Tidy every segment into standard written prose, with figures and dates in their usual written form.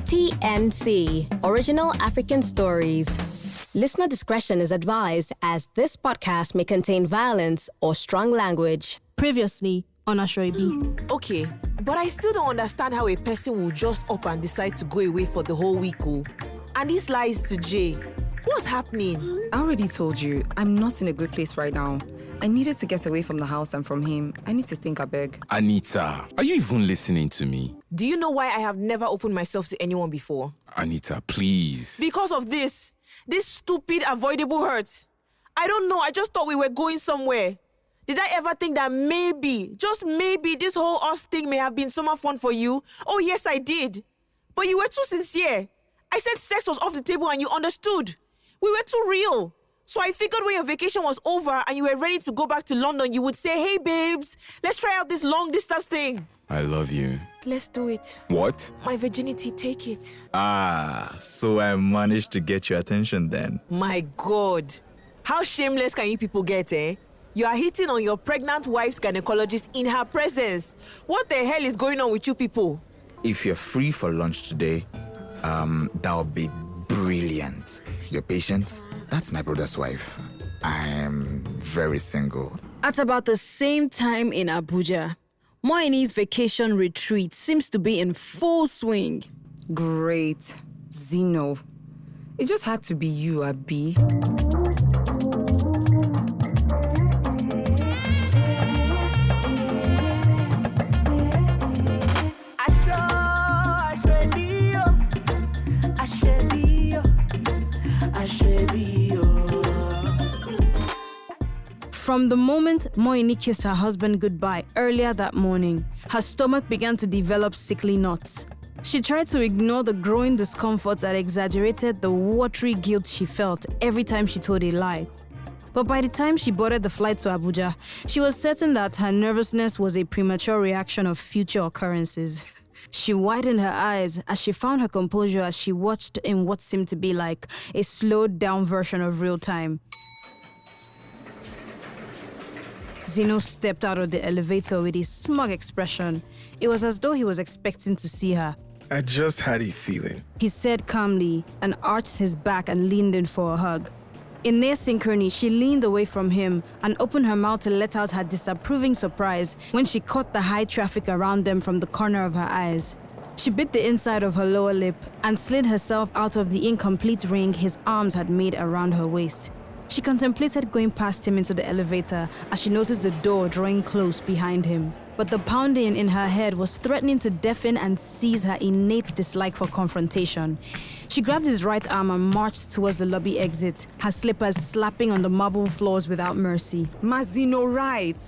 TNC, Original African Stories. Listener discretion is advised as this podcast may contain violence or strong language. Previously on Aso Ebi. Okay, but I still don't understand how a person will just up and decide to go away for the whole week, and this lies to Jay. What's happening? I already told you, I'm not in a good place right now. I needed to get away from the house and from him. I need to think, I beg. Anita, are you even listening to me? Do you know why I have never opened myself to anyone before? Anita, please. Because of this stupid avoidable hurt. I don't know, I just thought we were going somewhere. Did I ever think that maybe, just maybe, this whole us thing may have been so much fun for you? Oh yes, I did. But you were too sincere. I said sex was off the table and you understood. We were too real. So I figured when your vacation was over and you were ready to go back to London, you would say, hey babes, let's try out this long distance thing. I love you. Let's do it. What? My virginity, take it. So I managed to get your attention then. My God. How shameless can you people get, eh? You are hitting on your pregnant wife's gynecologist in her presence. What the hell is going on with you people? If you're free for lunch today, that would be brilliant. Your patient? That's my brother's wife. I'm very single. At about the same time in Abuja, Moini's vacation retreat seems to be in full swing. Great. Zino. It just had to be you, Abi. From the moment Moini kissed her husband goodbye earlier that morning, her stomach began to develop sickly knots. She tried to ignore the growing discomfort that exaggerated the watery guilt she felt every time she told a lie. But by the time she boarded the flight to Abuja, she was certain that her nervousness was a premature reaction of future occurrences. She widened her eyes as she found her composure as she watched in what seemed to be like a slowed-down version of real time. Zino stepped out of the elevator with a smug expression. It was as though he was expecting to see her. I just had a feeling, He said calmly and arched his back and leaned in for a hug. In near synchrony, she leaned away from him and opened her mouth to let out her disapproving surprise when she caught the high traffic around them from the corner of her eyes. She bit the inside of her lower lip and slid herself out of the incomplete ring his arms had made around her waist. She contemplated going past him into the elevator as she noticed the door drawing close behind him. But the pounding in her head was threatening to deafen and seize her innate dislike for confrontation. She grabbed his right arm and marched towards the lobby exit, her slippers slapping on the marble floors without mercy. Mazino, right.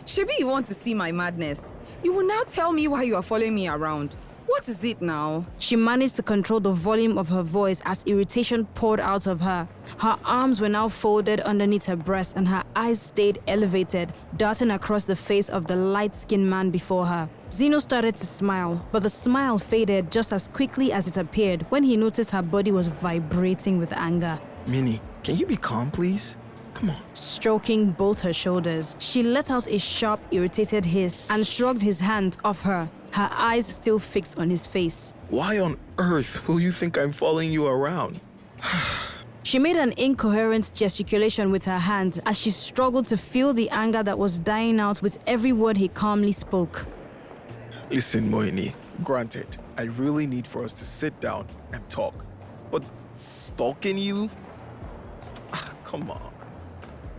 Shebi, you want to see my madness? You will now tell me why you are following me around. What is it now? She managed to control the volume of her voice as irritation poured out of her. Her arms were now folded underneath her breast and her eyes stayed elevated, darting across the face of the light-skinned man before her. Zino started to smile, but the smile faded just as quickly as it appeared when he noticed her body was vibrating with anger. Minnie, can you be calm, please? Come on. Stroking both her shoulders, she let out a sharp, irritated hiss and shrugged his hand off her, her eyes still fixed on his face. Why on earth will you think I'm following you around? She made an incoherent gesticulation with her hands as she struggled to feel the anger that was dying out with every word he calmly spoke. Listen, Moini, granted, I really need for us to sit down and talk. But stalking you? Come on.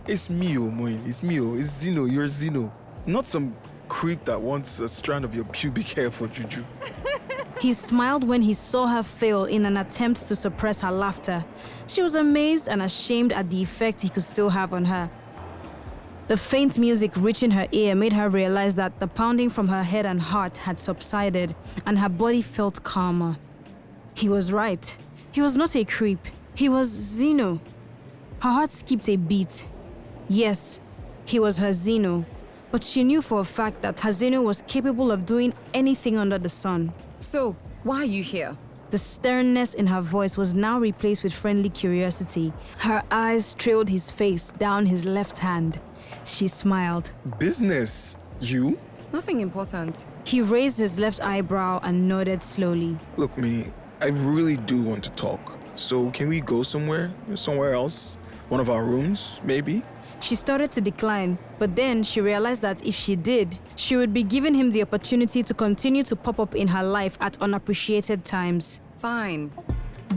It's me, Moini, it's me, it's Zino, you're Zino. Not some creep that wants a strand of your pubic hair for juju. He smiled when he saw her fail in an attempt to suppress her laughter. She was amazed and ashamed at the effect he could still have on her. The faint music reaching her ear made her realize that the pounding from her head and heart had subsided, and her body felt calmer. He was right. He was not a creep. He was Zino. Her heart skipped a beat. Yes, he was her Zino. But she knew for a fact that her Zino was capable of doing anything under the sun. So, why are you here? The sternness in her voice was now replaced with friendly curiosity. Her eyes trailed his face down his left hand. She smiled. Business? You? Nothing important. He raised his left eyebrow and nodded slowly. Look, Minnie, I really do want to talk. So can we go somewhere? Somewhere else? One of our rooms, maybe? She started to decline, but then she realized that if she did, she would be giving him the opportunity to continue to pop up in her life at unappreciated times. Fine.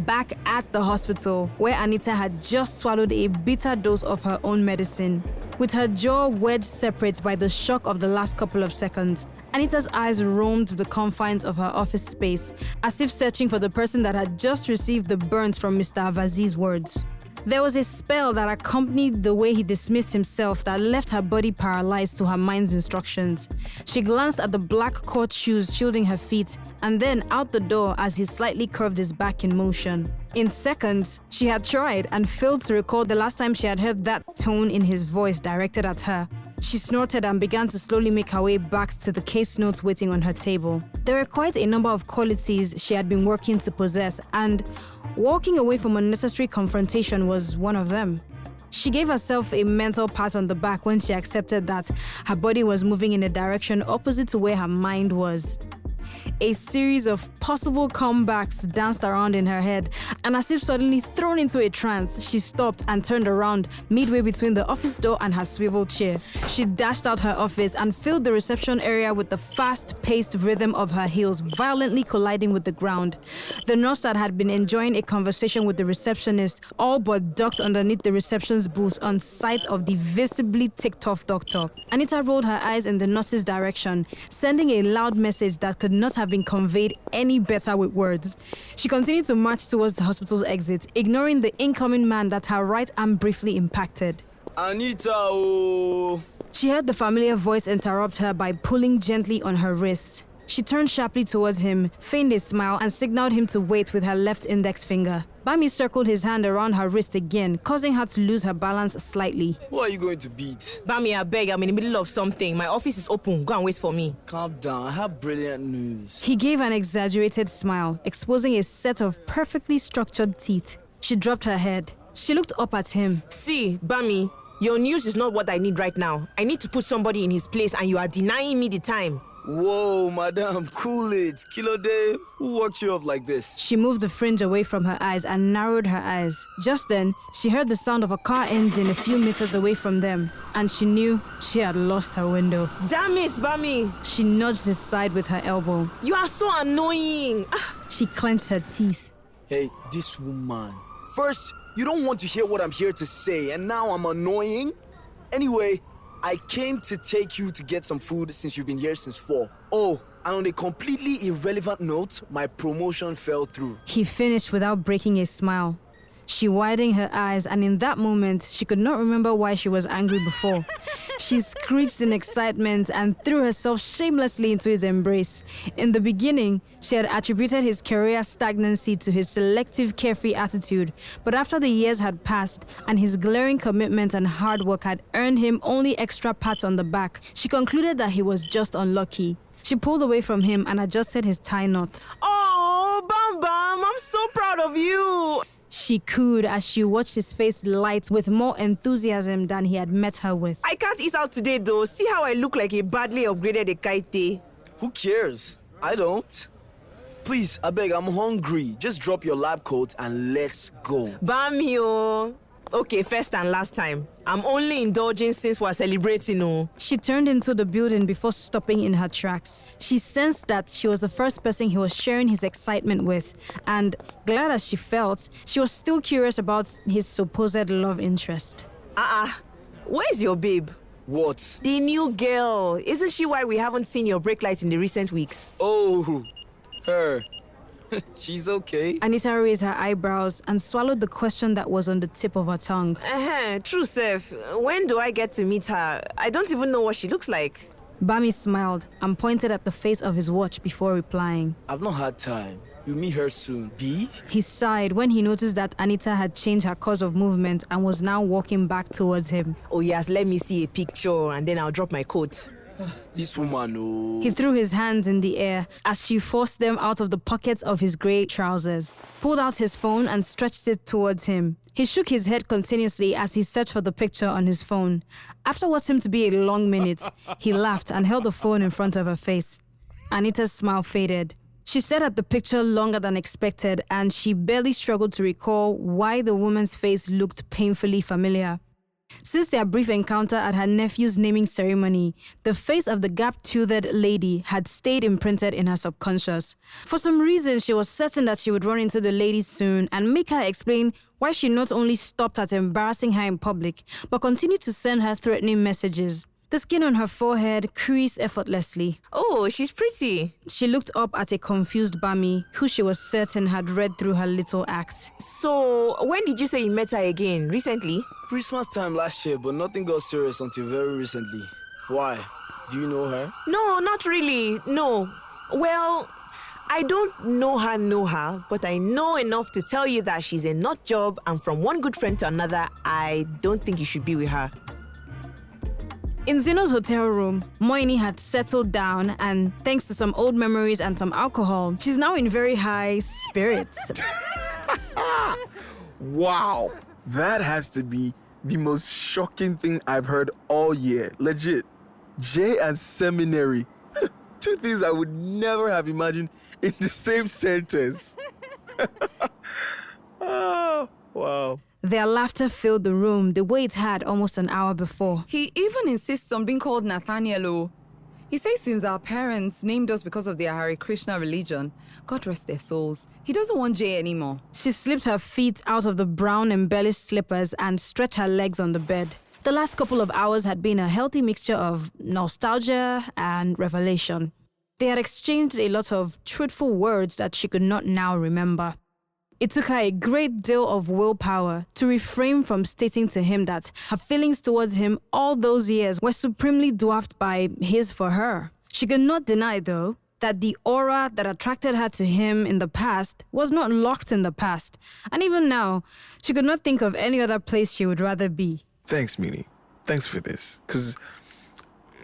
Back at the hospital, where Anita had just swallowed a bitter dose of her own medicine. With her jaw wedged separate by the shock of the last couple of seconds, Anita's eyes roamed the confines of her office space, as if searching for the person that had just received the burns from Mr. Avazi's words. There was a spell that accompanied the way he dismissed himself that left her body paralyzed to her mind's instructions. She glanced at the black court shoes shielding her feet, and then out the door as he slightly curved his back in motion. In seconds, she had tried and failed to recall the last time she had heard that tone in his voice directed at her. She snorted and began to slowly make her way back to the case notes waiting on her table. There were quite a number of qualities she had been working to possess, and walking away from unnecessary confrontation was one of them. She gave herself a mental pat on the back when she accepted that her body was moving in a direction opposite to where her mind was. A series of possible comebacks danced around in her head, and as if suddenly thrown into a trance, she stopped and turned around midway between the office door and her swivel chair. She dashed out her office and filled the reception area with the fast-paced rhythm of her heels violently colliding with the ground. The nurse that had been enjoying a conversation with the receptionist all but ducked underneath the reception's booth on sight of the visibly ticked-off doctor. Anita rolled her eyes in the nurse's direction, sending a loud message that could not have been conveyed any better with words. She continued to march towards the hospital's exit, ignoring the incoming man that her right arm briefly impacted. Anita, oh! She heard the familiar voice interrupt her by pulling gently on her wrist. She turned sharply towards him, feigned a smile, and signaled him to wait with her left index finger. Bummy circled his hand around her wrist again, causing her to lose her balance slightly. Who are you going to beat? Bummy, I beg, I'm in the middle of something. My office is open. Go and wait for me. Calm down, I have brilliant news. He gave an exaggerated smile, exposing a set of perfectly structured teeth. She dropped her head. She looked up at him. See, Bummy, your news is not what I need right now. I need to put somebody in his place, and you are denying me the time. Whoa, madam, cool it. Kilo day, who woke you up like this? She moved the fringe away from her eyes and narrowed her eyes. Just then, she heard the sound of a car engine a few meters away from them, and she knew she had lost her window. Damn it, Bummy! She nudged his side with her elbow. You are so annoying. She clenched her teeth. Hey, this woman. First, you don't want to hear what I'm here to say, and now I'm annoying? Anyway, I came to take you to get some food since you've been here since 4. Oh, and on a completely irrelevant note, my promotion fell through. He finished without breaking a smile. She widened her eyes, and in that moment, she could not remember why she was angry before. She screeched in excitement and threw herself shamelessly into his embrace. In the beginning, she had attributed his career stagnancy to his selective, carefree attitude, but after the years had passed and his glaring commitment and hard work had earned him only extra pats on the back, she concluded that he was just unlucky. She pulled away from him and adjusted his tie knot. Oh, Bam Bam, I'm so proud of you. She cooed as she watched his face light with more enthusiasm than he had met her with. I can't eat out today though. See how I look like a badly upgraded Ekaite. Who cares? I don't. Please, I beg, I'm hungry. Just drop your lab coat and let's go. Bamio. Okay, first and last time. I'm only indulging since we're celebrating, oh. She turned into the building before stopping in her tracks. She sensed that she was the first person he was sharing his excitement with, and glad as she felt, she was still curious about his supposed love interest. Where's your babe? What? The new girl. Isn't she why we haven't seen your brake light in the recent weeks? Oh, her. She's okay. Anita raised her eyebrows and swallowed the question that was on the tip of her tongue. True, Seth. When do I get to meet her? I don't even know what she looks like. Bummy smiled and pointed at the face of his watch before replying. I've not had time. You'll meet her soon. B? He sighed when he noticed that Anita had changed her course of movement and was now walking back towards him. Oh yes, let me see a picture and then I'll drop my coat. This woman, oh. He threw his hands in the air as she forced them out of the pockets of his grey trousers, pulled out his phone and stretched it towards him. He shook his head continuously as he searched for the picture on his phone. After what seemed to be a long minute, he laughed and held the phone in front of her face. Anita's smile faded. She stared at the picture longer than expected, and she barely struggled to recall why the woman's face looked painfully familiar. Since their brief encounter at her nephew's naming ceremony, the face of the gap-toothed lady had stayed imprinted in her subconscious. For some reason, she was certain that she would run into the lady soon and make her explain why she not only stopped at embarrassing her in public, but continued to send her threatening messages. The skin on her forehead creased effortlessly. Oh, she's pretty. She looked up at a confused Bummy, who she was certain had read through her little act. So, when did you say you met her again? Recently? Christmas time last year, but nothing got serious until very recently. Why? Do you know her? No, not really. No. Well, I don't know her, but I know enough to tell you that she's a nut job, and from one good friend to another, I don't think you should be with her. In Zino's hotel room, Moini had settled down, and thanks to some old memories and some alcohol, she's now in very high spirits. Wow, that has to be the most shocking thing I've heard all year. Legit. J and seminary. Two things I would never have imagined in the same sentence. Oh, wow. Their laughter filled the room the way it had almost an hour before. He even insists on being called Nathaniel. He says since our parents named us because of their Hare Krishna religion, God rest their souls, he doesn't want Jay anymore. She slipped her feet out of the brown embellished slippers and stretched her legs on the bed. The last couple of hours had been a healthy mixture of nostalgia and revelation. They had exchanged a lot of truthful words that she could not now remember. It took her a great deal of willpower to refrain from stating to him that her feelings towards him all those years were supremely dwarfed by his for her. She could not deny, though, that the aura that attracted her to him in the past was not locked in the past. And even now, she could not think of any other place she would rather be. Thanks, Mini. Thanks for this, because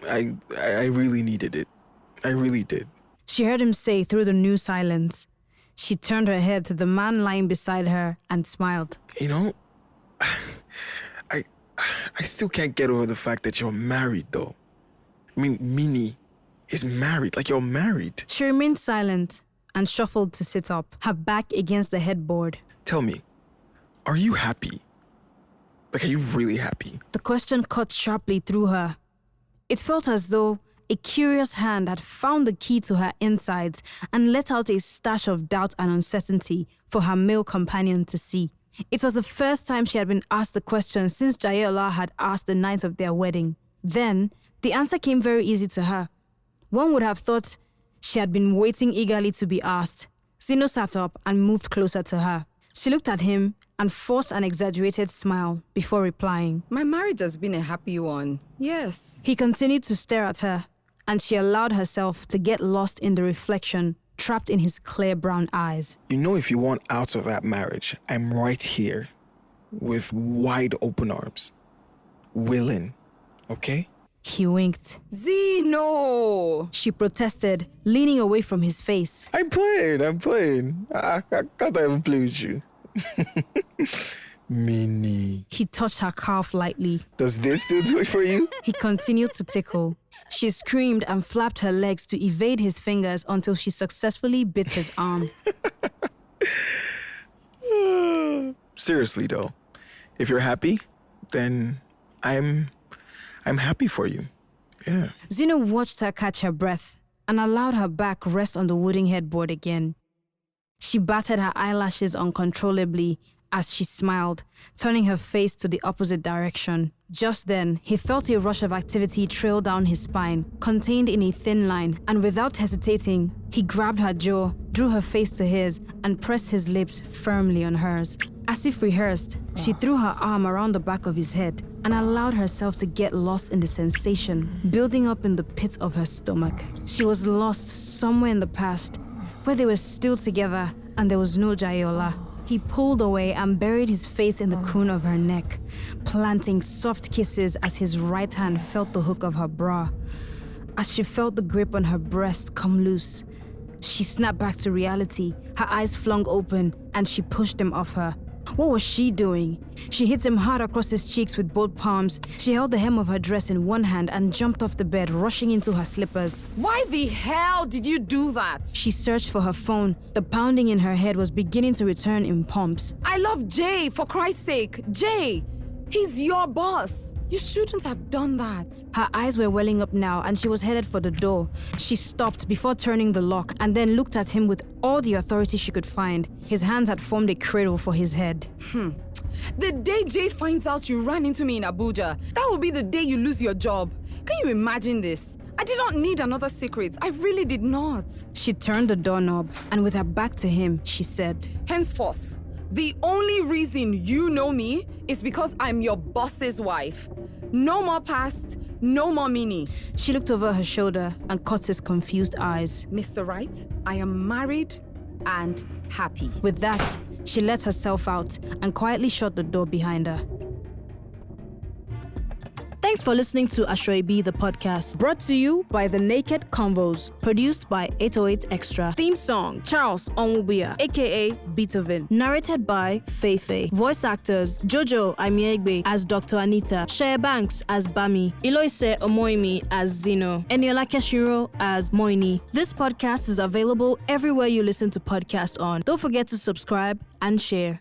I really needed it. I really did. She heard him say through the new silence. She turned her head to the man lying beside her and smiled. You know, I still can't get over the fact that you're married, though. I mean, Mini is married, like you're married. She remained silent and shuffled to sit up, her back against the headboard. Tell me, are you happy? Like, are you really happy? The question cut sharply through her. It felt as though a curious hand had found the key to her insides and let out a stash of doubt and uncertainty for her male companion to see. It was the first time she had been asked the question since Jayola had asked the night of their wedding. Then, the answer came very easy to her. One would have thought she had been waiting eagerly to be asked. Zino sat up and moved closer to her. She looked at him and forced an exaggerated smile before replying. My marriage has been a happy one, yes. He continued to stare at her, and she allowed herself to get lost in the reflection trapped in his clear brown eyes. You know, if you want out of that marriage, I'm right here with wide open arms. Willing, okay? He winked. Zino! She protested, leaning away from his face. I'm playing. I can't even play with you. Mini. He touched her calf lightly. Does this still do it for you? He continued to tickle. She screamed and flapped her legs to evade his fingers until she successfully bit his arm. Seriously though, if you're happy, then I'm happy for you. Yeah. Zino watched her catch her breath and allowed her back rest on the wooden headboard again. She batted her eyelashes uncontrollably as she smiled, turning her face to the opposite direction. Just then, he felt a rush of activity trail down his spine, contained in a thin line, and without hesitating, he grabbed her jaw, drew her face to his, and pressed his lips firmly on hers. As if rehearsed, she threw her arm around the back of his head and allowed herself to get lost in the sensation, building up in the pit of her stomach. She was lost somewhere in the past, where they were still together and there was no Jayola. He pulled away and buried his face in the croon of her neck, planting soft kisses as his right hand felt the hook of her bra. As she felt the grip on her breast come loose, she snapped back to reality, her eyes flung open, and she pushed him off her. What was she doing? She hit him hard across his cheeks with both palms. She held the hem of her dress in one hand and jumped off the bed, rushing into her slippers. Why the hell did you do that? She searched for her phone. The pounding in her head was beginning to return in pumps. I love Jay, for Christ's sake. Jay, he's your boss. You shouldn't have done that. Her eyes were welling up now and she was headed for the door. She stopped before turning the lock and then looked at him with all the authority she could find. His hands had formed a cradle for his head. The day Jay finds out you ran into me in Abuja, that will be the day you lose your job. Can you imagine this? I did not need another secret. I really did not. She turned the doorknob and with her back to him, she said, henceforth, the only reason you know me is because I'm your boss's wife. No more past, no more Minnie. She looked over her shoulder and caught his confused eyes. Mr. Right, I am married and happy. With that, she let herself out and quietly shut the door behind her. Thanks for listening to Aso Ebi, the podcast, brought to you by The Naked Convos, produced by 808 Extra. Theme song, Charles Onwubuya, aka Beethoven, narrated by Feifei. Voice actors, Jojo Amiegbe as Dr. Anita, Shea Banks as Bummy, Iloise Omoimi as Zino, Eniola Keshiro as Moini. This podcast is available everywhere you listen to podcasts on. Don't forget to subscribe and share.